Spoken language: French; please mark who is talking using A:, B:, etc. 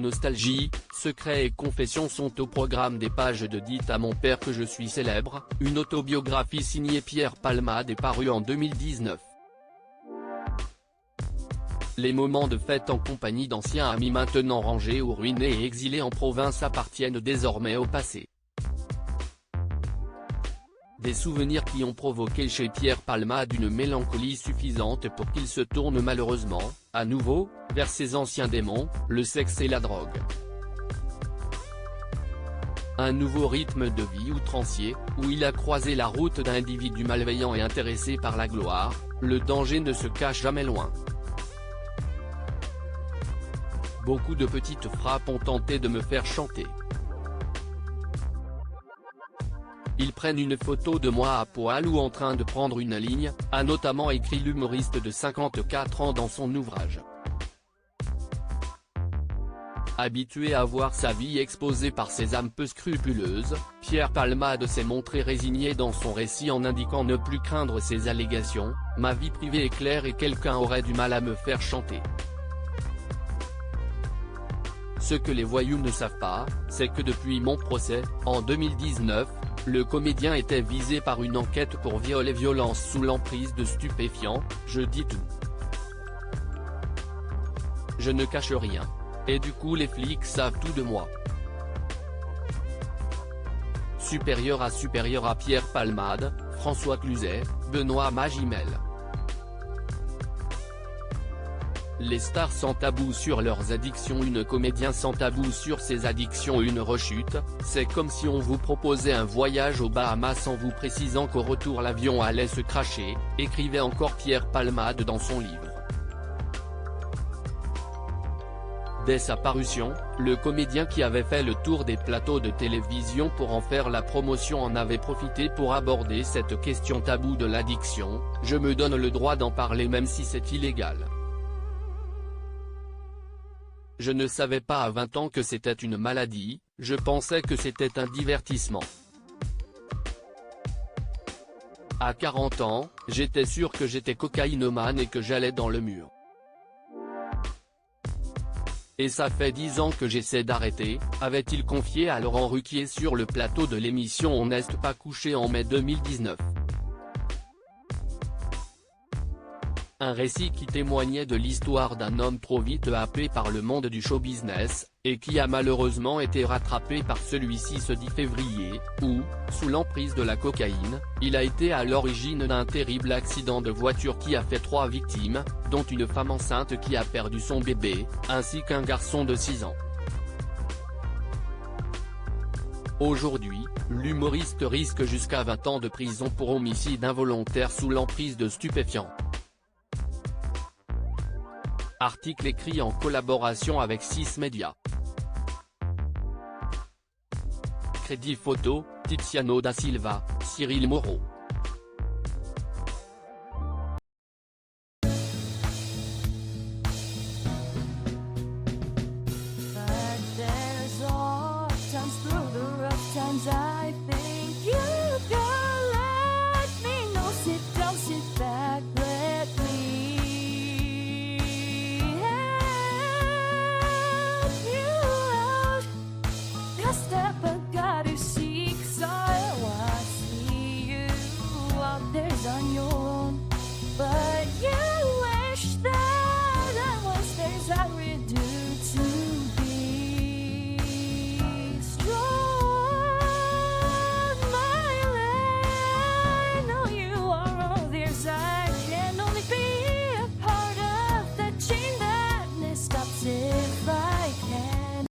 A: nostalgie, secrets et confessions sont au programme des pages de Dites à mon père que je suis célèbre, une autobiographie signée Pierre Palmade est parue en 2019. Les moments de fête en compagnie d'anciens amis maintenant rangés ou ruinés et exilés en province appartiennent désormais au passé. Des souvenirs qui ont provoqué chez Pierre Palmade une mélancolie suffisante pour qu'il se tourne malheureusement, à nouveau, vers ses anciens démons, le sexe et la drogue. Un nouveau rythme de vie outrancier, où il a croisé la route d'individus malveillants et intéressés par la gloire, le danger ne se cache jamais loin. Beaucoup de petites frappes ont tenté de me faire chanter. Ils prennent une photo de moi à poil ou en train de prendre une ligne, a notamment écrit l'humoriste de 54 ans dans son ouvrage. Habitué à voir sa vie exposée par ces âmes peu scrupuleuses, Pierre Palmade s'est montré résigné dans son récit en indiquant ne plus craindre ces allégations, « Ma vie privée est claire et quelqu'un aurait du mal à me faire chanter. Ce que les voyous ne savent pas, c'est que depuis mon procès, en 2019, le comédien était visé par une enquête pour viol et violence sous l'emprise de stupéfiants, je dis tout. Je ne cache rien. Et du coup les flics savent tout de moi. » Supérieur à Pierre Palmade, François Cluzet, Benoît Magimel. Les stars sans tabou sur leurs addictions. Une comédien sans tabou sur ses addictions. Une rechute, c'est comme si on vous proposait un voyage aux Bahamas en vous précisant qu'au retour l'avion allait se crasher, écrivait encore Pierre Palmade dans son livre. Dès sa parution, le comédien qui avait fait le tour des plateaux de télévision pour en faire la promotion en avait profité pour aborder cette question taboue de l'addiction, « Je me donne le droit d'en parler même si c'est illégal. Je ne savais pas à 20 ans que c'était une maladie, je pensais que c'était un divertissement. À 40 ans, j'étais sûr que j'étais cocaïnomane et que j'allais dans le mur. Et ça fait 10 ans que j'essaie d'arrêter, avait-il confié à Laurent Ruquier sur le plateau de l'émission On n'est pas couché en mai 2019. Un récit qui témoignait de l'histoire d'un homme trop vite happé par le monde du show-business, et qui a malheureusement été rattrapé par celui-ci ce 10 février, où, sous l'emprise de la cocaïne, il a été à l'origine d'un terrible accident de voiture qui a fait 3 victimes, dont une femme enceinte qui a perdu son bébé, ainsi qu'un garçon de 6 ans. Aujourd'hui, l'humoriste risque jusqu'à 20 ans de prison pour homicide involontaire sous l'emprise de stupéfiants. Article écrit en collaboration avec 6 médias. Crédit photo, Tiziano da Silva, Cyril Moreau.
B: On your own, but